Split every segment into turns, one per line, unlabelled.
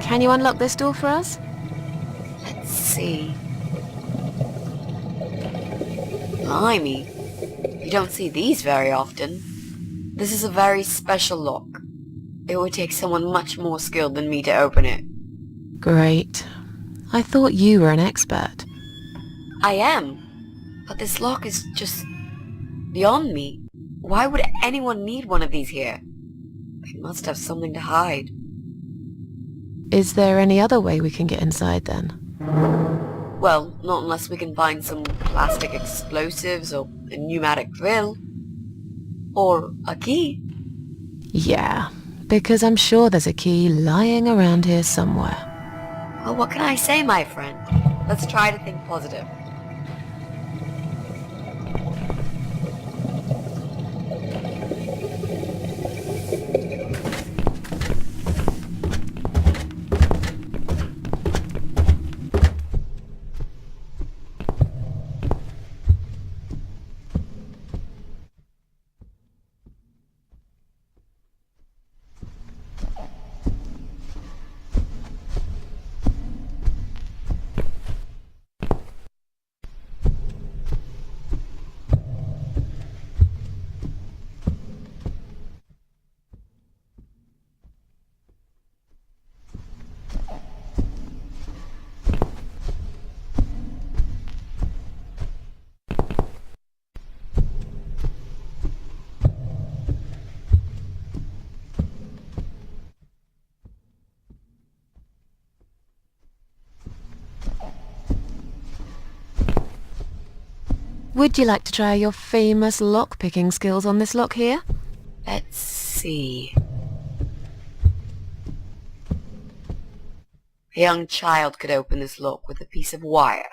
Can you unlock this door for us?
Let's see. Blimey. You don't see these very often. This is a very special lock. It would take someone much more skilled than me to open it.
Great. I thought you were an expert.
I am. But this lock is just beyond me. Why would anyone need one of these here? They must have something to hide.
Is there any other way we can get inside then?
Well, not unless we can find some plastic explosives or a pneumatic drill. Or a key.
Yeah, because I'm sure there's a key lying around here somewhere.
Well, what can I say, my friend? Let's try to think positive.
Would you like to try your famous lock-picking skills on this lock here?
Let's see. A young child could open this lock with a piece of wire.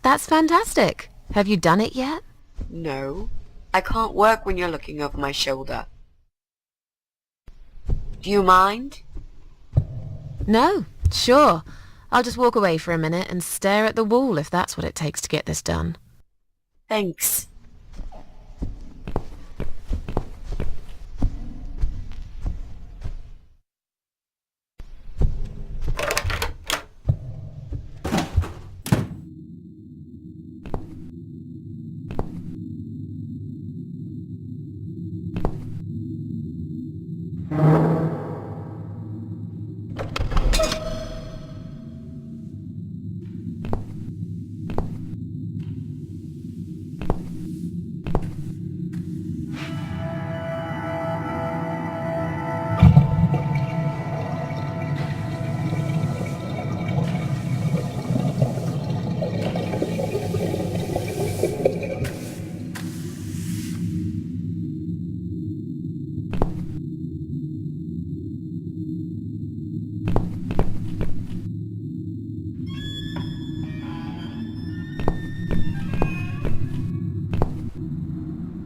That's fantastic. Have you done it yet?
No, I can't work when you're looking over my shoulder. Do you mind?
No, sure. I'll just walk away for a minute and stare at the wall if that's what it takes to get this done.
Thanks.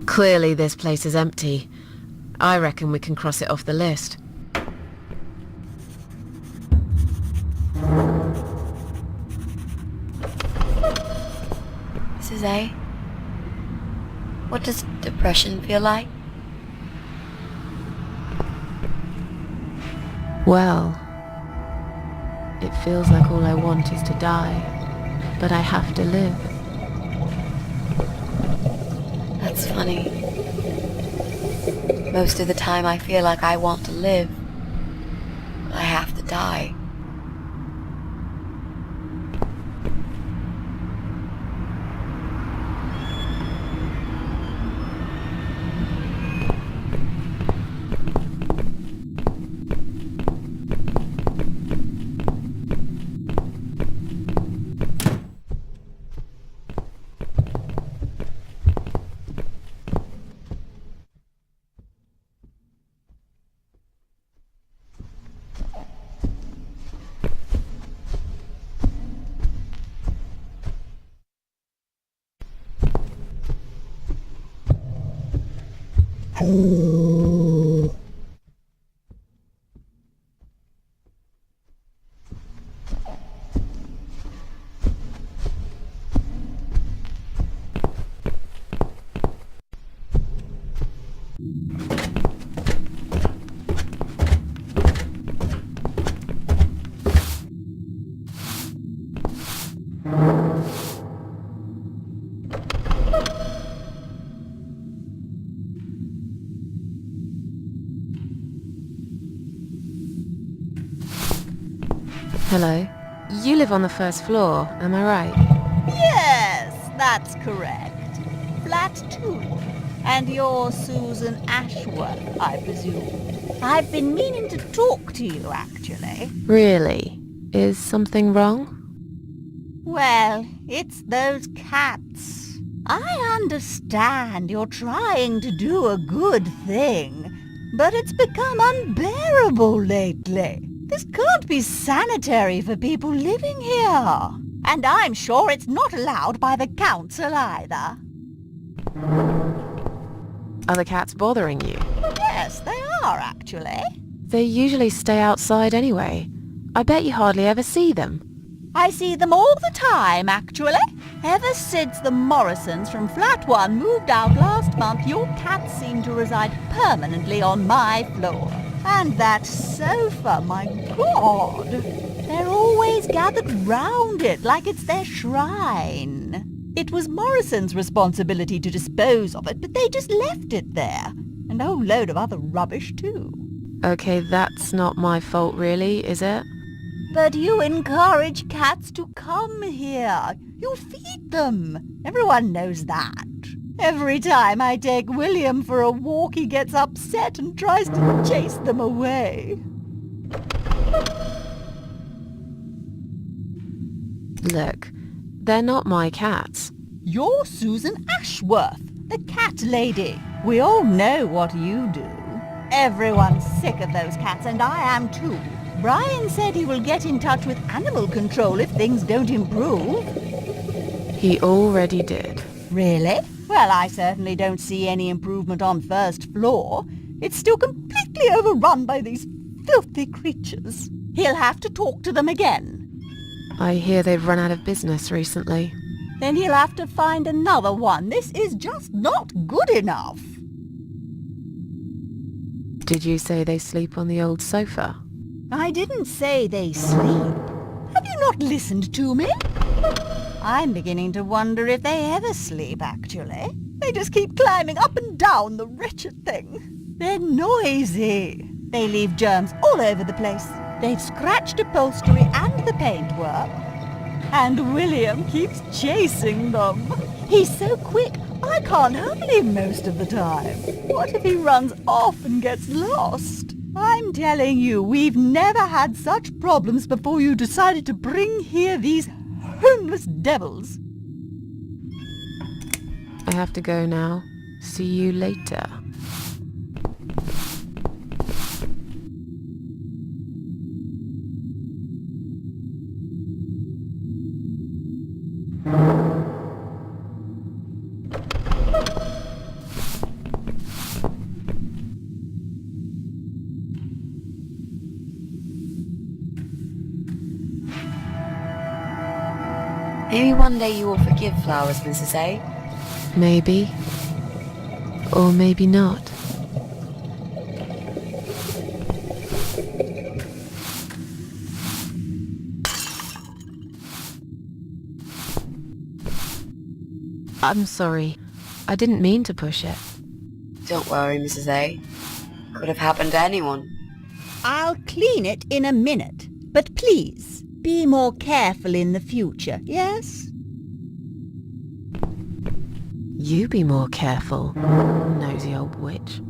Clearly this place is empty. I reckon we can cross it off the list.
Mrs. A, what does depression feel like?
Well, it feels like all I want is to die, but I have to live.
That's funny. Most of the time I feel like I want to live, but I have to die.
Hello. You live on the first floor, am I right?
Yes, that's correct. Flat 2. And you're Susan Ashworth, I presume. I've been meaning to talk to you, actually.
Really? Is something wrong?
Well, it's those cats. I understand you're trying to do a good thing, but it's become unbearable lately. This can't be sanitary for people living here. And I'm sure it's not allowed by the council either.
Are the cats bothering you?
Yes, they are, actually.
They usually stay outside anyway. I bet you hardly ever see them.
I see them all the time, actually. Ever since the Morrisons from Flat 1 moved out last month, your cats seem to reside permanently on my floor. And that sofa, my God! They're always gathered round it like it's their shrine. It was Morrison's responsibility to dispose of it, but they just left it there. And a whole load of other rubbish, too.
Okay, that's not my fault really, is it?
But you encourage cats to come here. You feed them. Everyone knows that. Every time I take William for a walk, he gets upset and tries to chase them away.
Look, they're not my cats.
You're Susan Ashworth, the cat lady. We all know what you do. Everyone's sick of those cats, and I am too. Brian said he will get in touch with animal control if things don't improve.
He already did.
Really? Well, I certainly don't see any improvement on first floor. It's still completely overrun by these filthy creatures. He'll have to talk to them again.
I hear they've run out of business recently.
Then he'll have to find another one. This is just not good enough.
Did you say they sleep on the old sofa?
I didn't say they sleep. Have you not listened to me? I'm beginning to wonder if they ever sleep, actually. They just keep climbing up and down, the wretched thing. They're noisy. They leave germs all over the place. They've scratched upholstery and the paintwork. And William keeps chasing them. He's so quick, I can't handle him most of the time. What if he runs off and gets lost? I'm telling you, we've never had such problems before you decided to bring here these homeless devils.
I have to go now. See you later.
Maybe one day you will forgive Flowers, Mrs. A.
Maybe. Or maybe not. I'm sorry. I didn't mean to push it.
Don't worry, Mrs. A. Could have happened to anyone.
I'll clean it in a minute. But please, be more careful in the future, yes?
You be more careful, nosy old witch.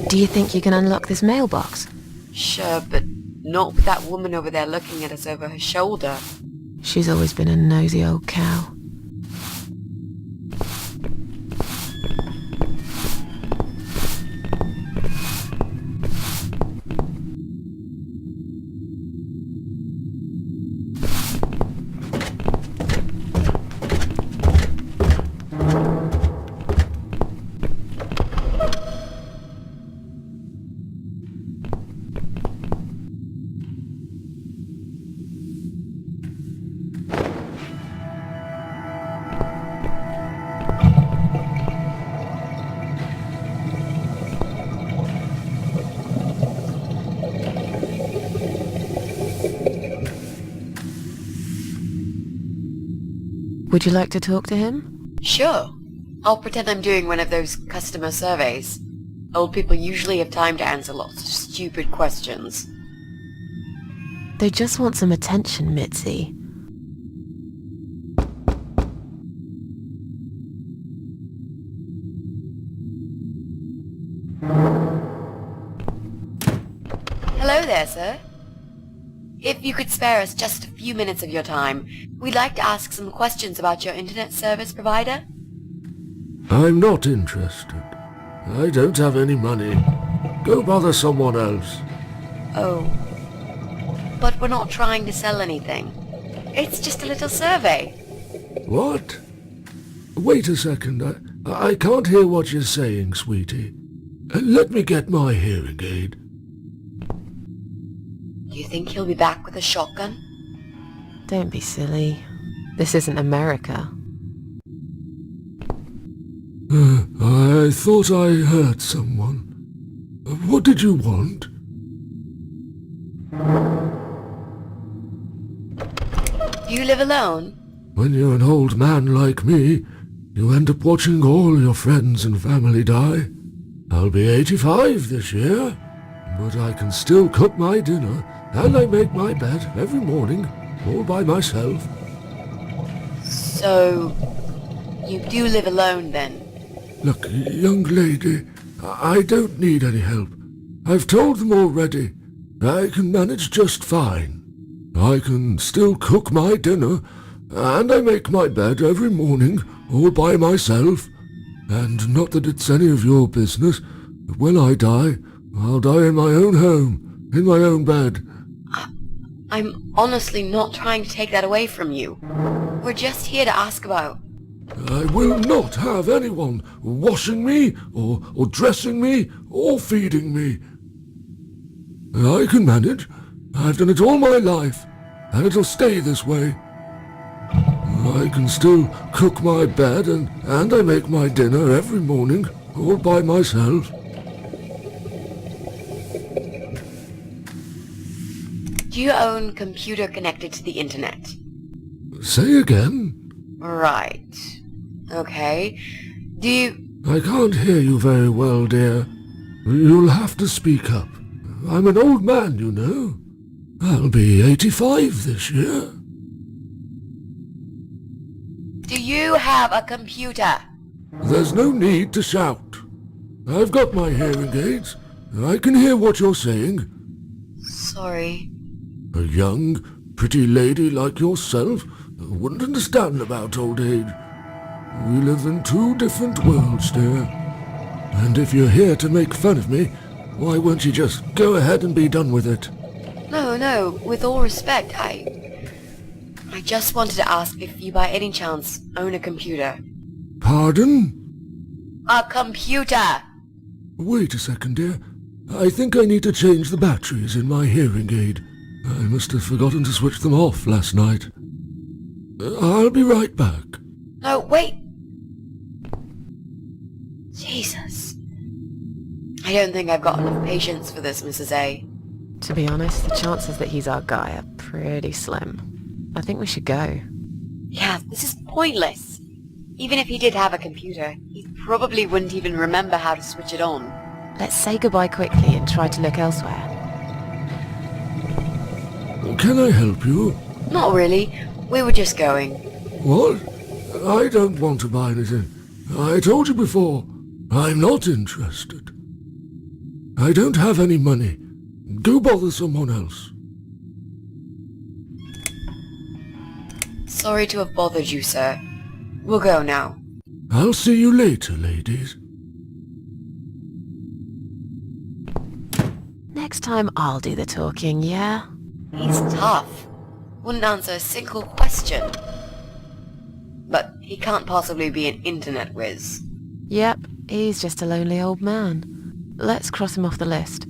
Do you think you can unlock this mailbox?
Sure, but not with that woman over there looking at us over her shoulder.
She's always been a nosy old cow. Would you like to talk to him?
Sure. I'll pretend I'm doing one of those customer surveys. Old people usually have time to answer lots of stupid questions.
They just want some attention, Mitzi.
Hello there, sir. If you could spare us just a few minutes of your time, we'd like to ask some questions about your internet service provider.
I'm not interested. I don't have any money. Go bother someone else.
Oh. But we're not trying to sell anything. It's just a little survey.
What? Wait a second. I can't hear what you're saying, sweetie. Let me get my hearing aid.
Do you think he'll be back with a shotgun?
Don't be silly. This isn't America.
I thought I heard someone. What did you want?
Do you live alone?
When you're an old man like me, you end up watching all your friends and family die. I'll be 85 this year, but I can still cook my dinner, and I make my bed every morning, all by myself.
So, you do live alone then?
Look, young lady, I don't need any help. I've told them already. I can manage just fine. I can still cook my dinner, and I make my bed every morning, all by myself. And not that it's any of your business, but when I die, I'll die in my own home, in my own bed.
I'm honestly not trying to take that away from you. We're just here to ask about...
I will not have anyone washing me, or dressing me, or feeding me. I can manage. I've done it all my life, and it'll stay this way. I can still cook my bed, and I make my dinner every morning, all by myself.
Do you own computer connected to the internet?
Say again?
Right. Okay. Do you...
I can't hear you very well, dear. You'll have to speak up. I'm an old man, you know. I'll be 85 this year.
Do you have a computer?
There's no need to shout. I've got my hearing aids. I can hear what you're saying.
Sorry.
A young, pretty lady like yourself wouldn't understand about old age. We live in two different worlds, dear. And if you're here to make fun of me, why won't you just go ahead and be done with it?
No, with all respect, I just wanted to ask if you by any chance own a computer.
Pardon?
A computer!
Wait a second, dear. I think I need to change the batteries in my hearing aid. I must have forgotten to switch them off last night. I'll be right back.
No, wait! Jesus. I don't think I've got enough patience for this, Mrs. A.
To be honest, the chances that he's our guy are pretty slim. I think we should go.
Yeah, this is pointless. Even if he did have a computer, he probably wouldn't even remember how to switch it on.
Let's say goodbye quickly and try to look elsewhere.
Can I help you?
Not really. We were just going.
What? I don't want to buy anything. I told you before, I'm not interested. I don't have any money. Go bother someone else.
Sorry to have bothered you, sir. We'll go now.
I'll see you later, ladies.
Next time I'll do the talking, yeah?
He's tough. Wouldn't answer a single question. But he can't possibly be an internet whiz.
Yep, he's just a lonely old man. Let's cross him off the list.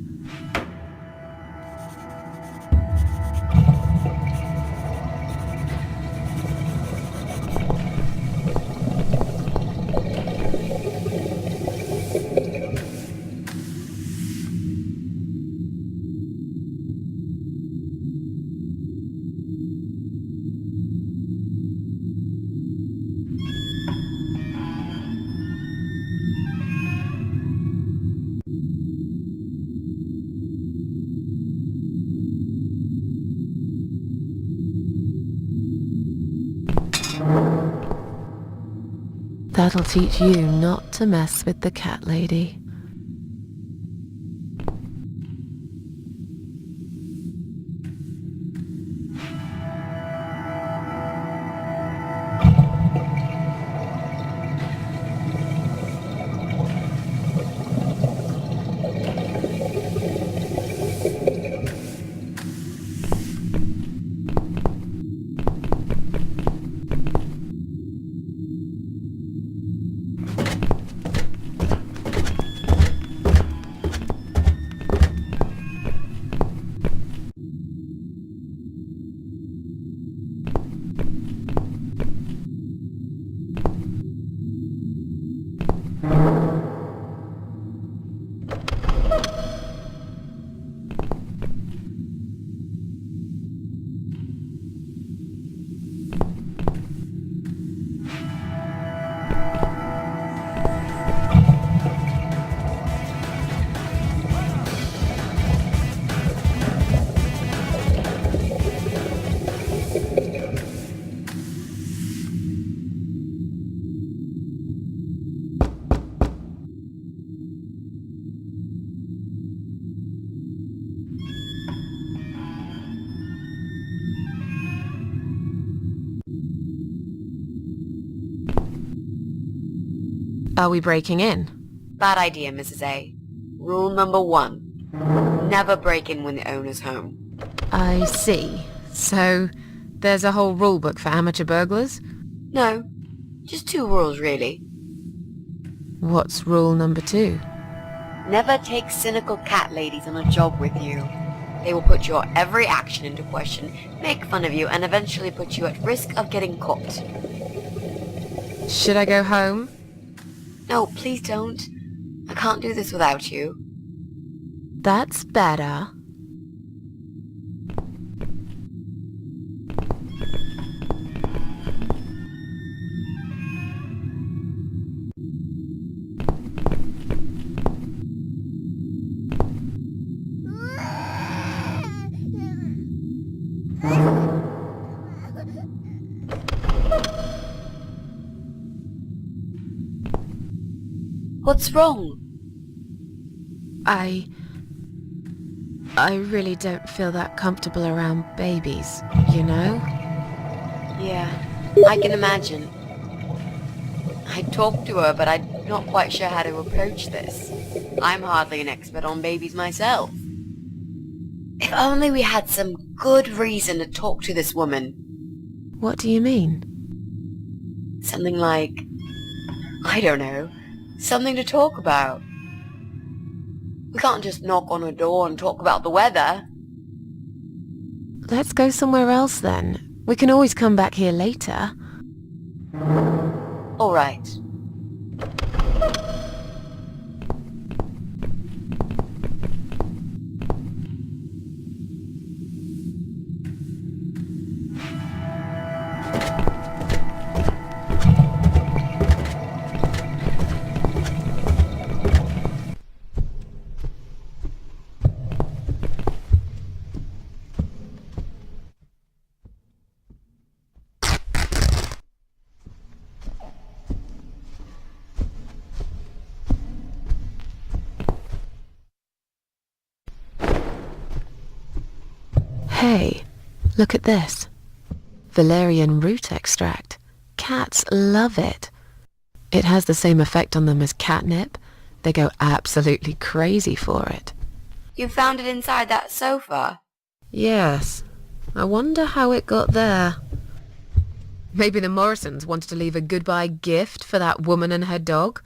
That'll teach you not to mess with the cat lady. Are we breaking in?
Bad idea, Mrs. A. Rule number 1. Never break in when the owner's home.
I see. So, there's a whole rule book for amateur burglars?
No, just 2 rules really.
What's rule number 2?
Never take cynical cat ladies on a job with you. They will put your every action into question, make fun of you, and eventually put you at risk of getting caught.
Should I go home?
No, please don't. I can't do this without you.
That's better.
What's wrong?
I really don't feel that comfortable around babies, you know?
Yeah, I can imagine. I talked to her, but I'm not quite sure how to approach this. I'm hardly an expert on babies myself. If only we had some good reason to talk to this woman.
What do you mean?
Something like, I don't know, something to talk about. We can't just knock on her door and talk about the weather.
Let's go somewhere else then. We can always come back here later.
All right.
Hey, look at this. Valerian root extract. Cats love it. It has the same effect on them as catnip. They go absolutely crazy for it.
You found it inside that sofa?
Yes. I wonder how it got there. Maybe the Morrisons wanted to leave a goodbye gift for that woman and her dog?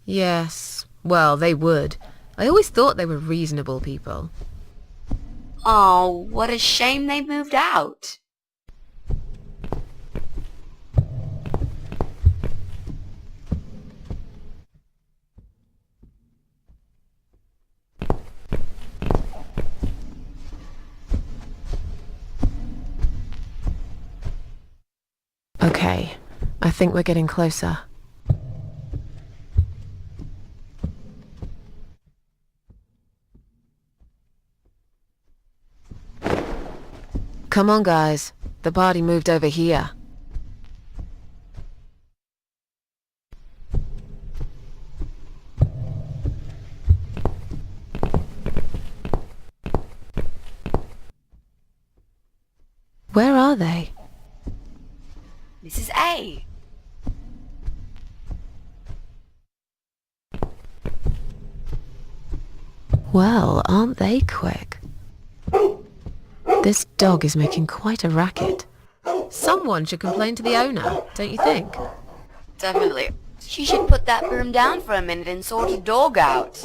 Yes. Well, they would. I always thought they were reasonable people.
Oh, what a shame they moved out.
Okay, I think we're getting closer. Come on, guys. The party moved over here. are they?
Mrs. A.
Well, aren't they quick? This dog is making quite a racket. Someone should complain to the owner, don't you think?
Definitely. She should put that broom down for a minute and sort a dog out.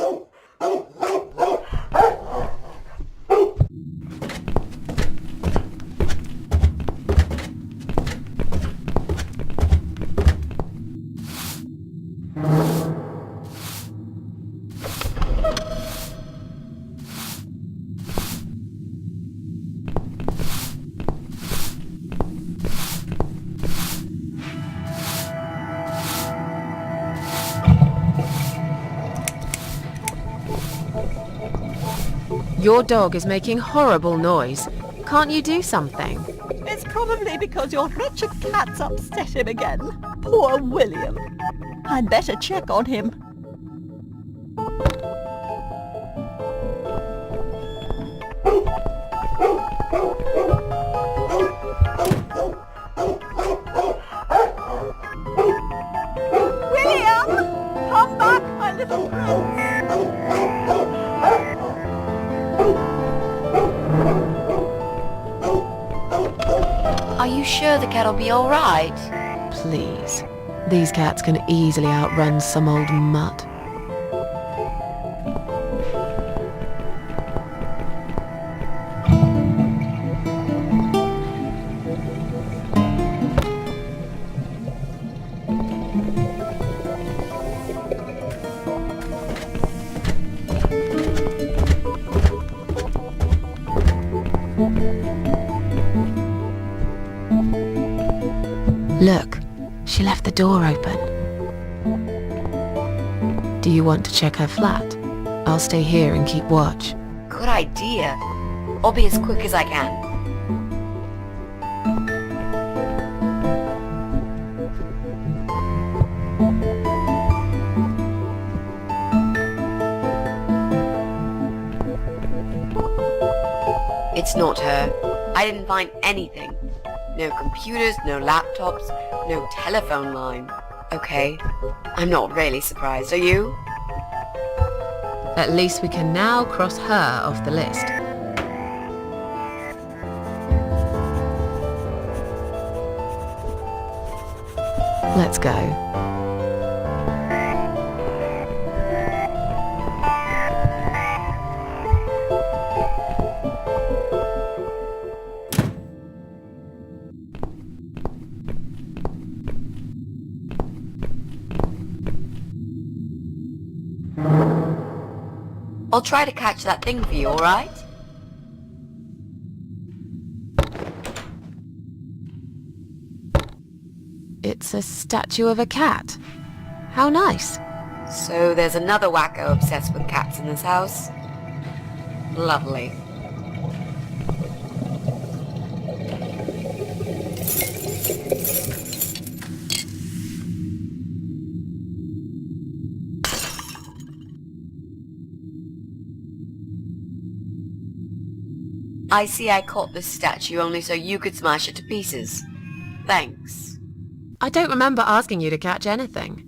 Your dog is making horrible noise. Can't you do something?
It's probably because your wretched cat's upset him again. Poor William. I'd better check on him. William! Come back, my little prince!
Are you sure the cat'll be all right?
Please. These cats can easily outrun some old mutt. Look, she left the door open. Do you want to check her flat? I'll stay here and keep watch.
Good idea. I'll be as quick as I can. It's not her. I didn't find anything. No computers, no laptops, no telephone line. Okay, I'm not really surprised, are you?
At least we can now cross her off the list. Let's go.
I'll try to catch that thing for you, alright?
It's a statue of a cat. How nice.
So there's another wacko obsessed with cats in this house? Lovely. I see I caught this statue only so you could smash it to pieces. Thanks.
I don't remember asking you to catch anything.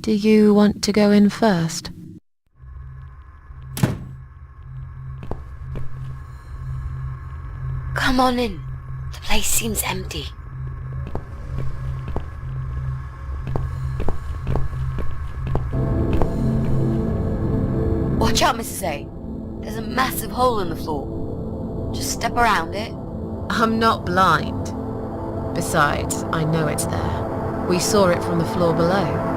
Do you want to go in first?
Come on in. The place seems empty. Watch out, Mrs. A. There's a massive hole in the floor. Just step around it.
I'm not blind. Besides, I know it's there. We saw it from the floor below.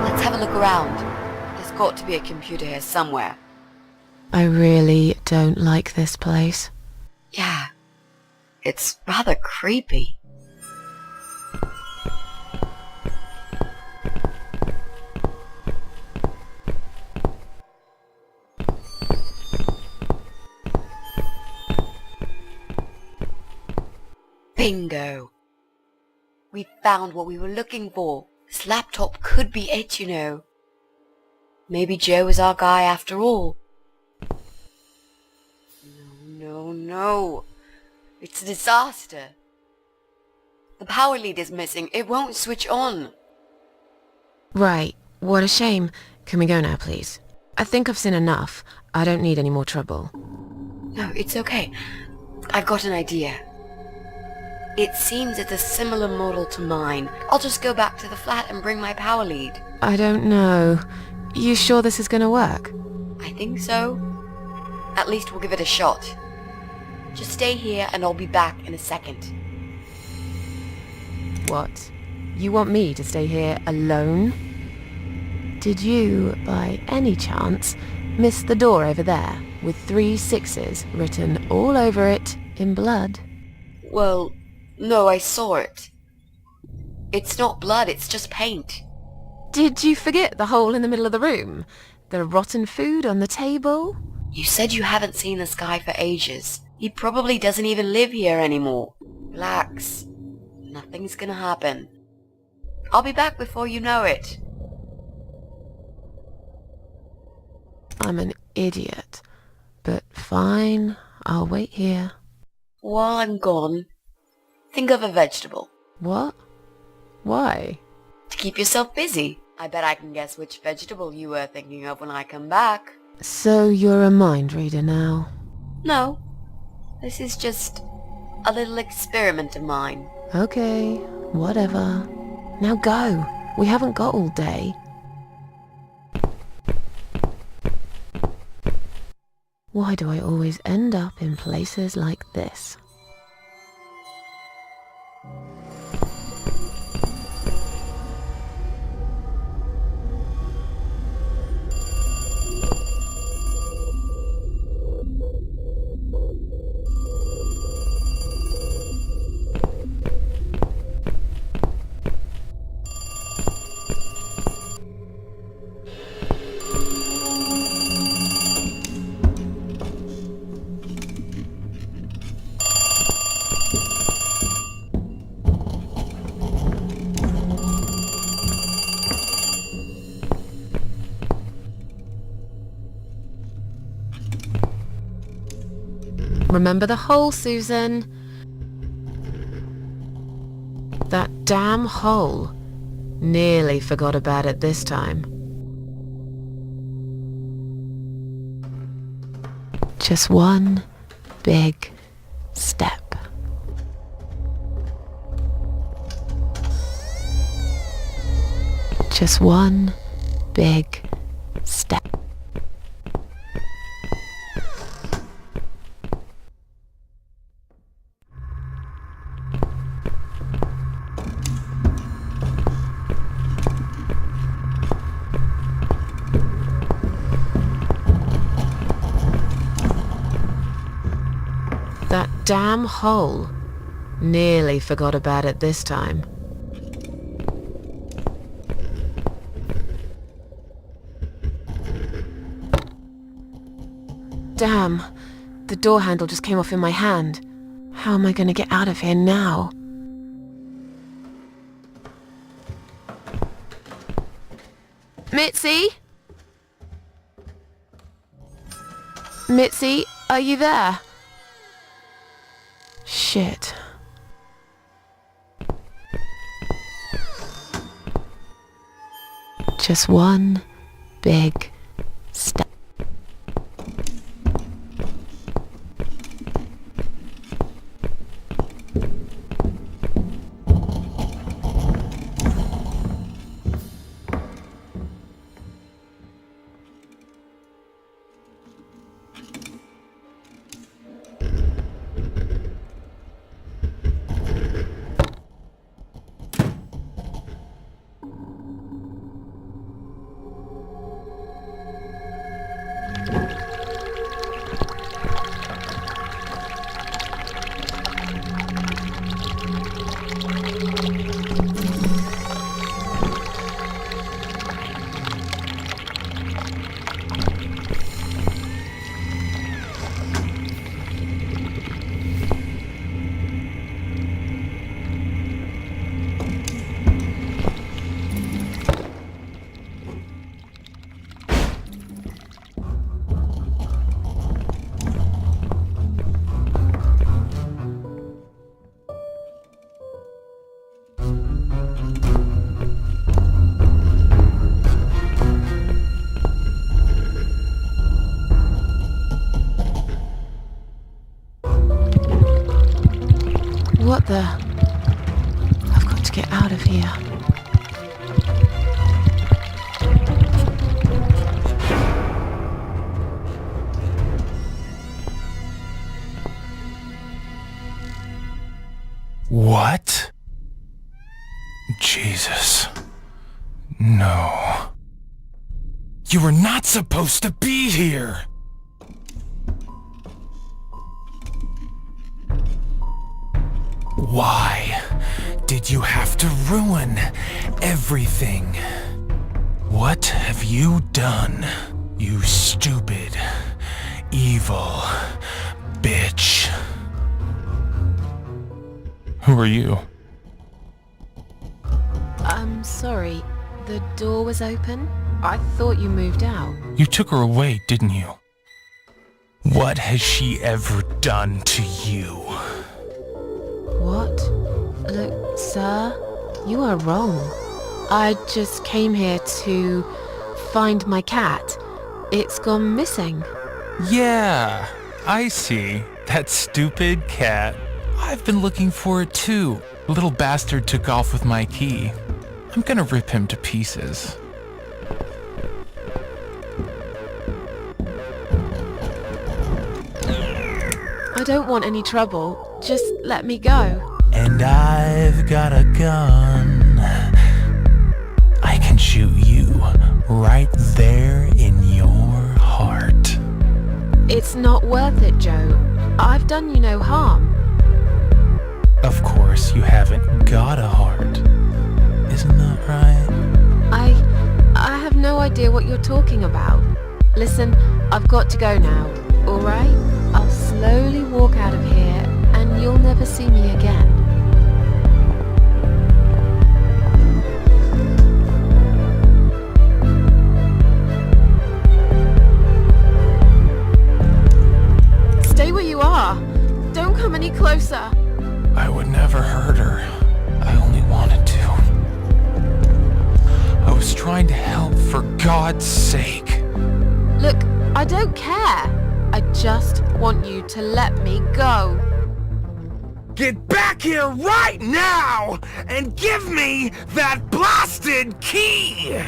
Let's have a look around. There's got to be a computer here somewhere.
I really don't like this place.
Yeah. It's rather creepy. Bingo! We found what we were looking for. This laptop could be it, you know. Maybe Joe is our guy after all. No. It's a disaster. The power lead is missing. It won't switch on.
Right, what a shame. Can we go now, please? I think I've seen enough. I don't need any more trouble.
No, it's okay. I've got an idea. It seems it's a similar model to mine. I'll just go back to the flat and bring my power lead.
I don't know. You sure this is gonna work?
I think so. At least we'll give it a shot. Just stay here and I'll be back in a second.
What? You want me to stay here alone? Did you, by any chance, miss the door over there with 3 6s written all over it in blood?
Well, no, I saw it. It's not blood, it's just paint.
Did you forget the hole in the middle of the room? The rotten food on the table?
You said you haven't seen this guy for ages. He probably doesn't even live here anymore. Relax. Nothing's gonna happen. I'll be back before you know it.
I'm an idiot. But fine, I'll wait here.
While I'm gone, think of a vegetable.
What? Why?
To keep yourself busy. I bet I can guess which vegetable you were thinking of when I come back.
So you're a mind reader now?
No. This is just a little experiment of mine.
Okay, whatever. Now go. We haven't got all day. Why do I always end up in places like this? Remember the hole, Susan? That damn hole. Nearly forgot about it this time. Just one big step. Just one big step. That damn hole. Nearly forgot about it this time. Damn. The door handle just came off in my hand. How am I going to get out of here now? Mitzi? Mitzi, are you there? Shit. Just one big step. What the... I've got to get out of here.
What? Jesus. No. You were not supposed to be here! Why did you have to ruin everything? What have you done, you stupid, evil bitch? Who are you?
I'm sorry. The door was open? I thought you moved out.
You took her away, didn't you? What has she ever done to you?
What? Look, sir, you are wrong. I just came here to find my cat. It's gone missing.
Yeah, I see. That stupid cat. I've been looking for it too. The little bastard took off with my key. I'm gonna rip him to pieces.
I don't want any trouble. Just let me go.
And I've got a gun. I can shoot you right there in your heart.
It's not worth it, Joe. I've done you no harm.
Of course, you haven't got a heart. Isn't that right?
I have no idea what you're talking about. Listen, I've got to go now, alright? I'll slowly walk out of here and you'll never see me again. Stay where you are. Don't come any closer.
I would never hurt her. I only wanted to. I was trying to help, for God's sake.
Look, I don't care. I just want you to let me go.
Get back here right now and give me that blasted key!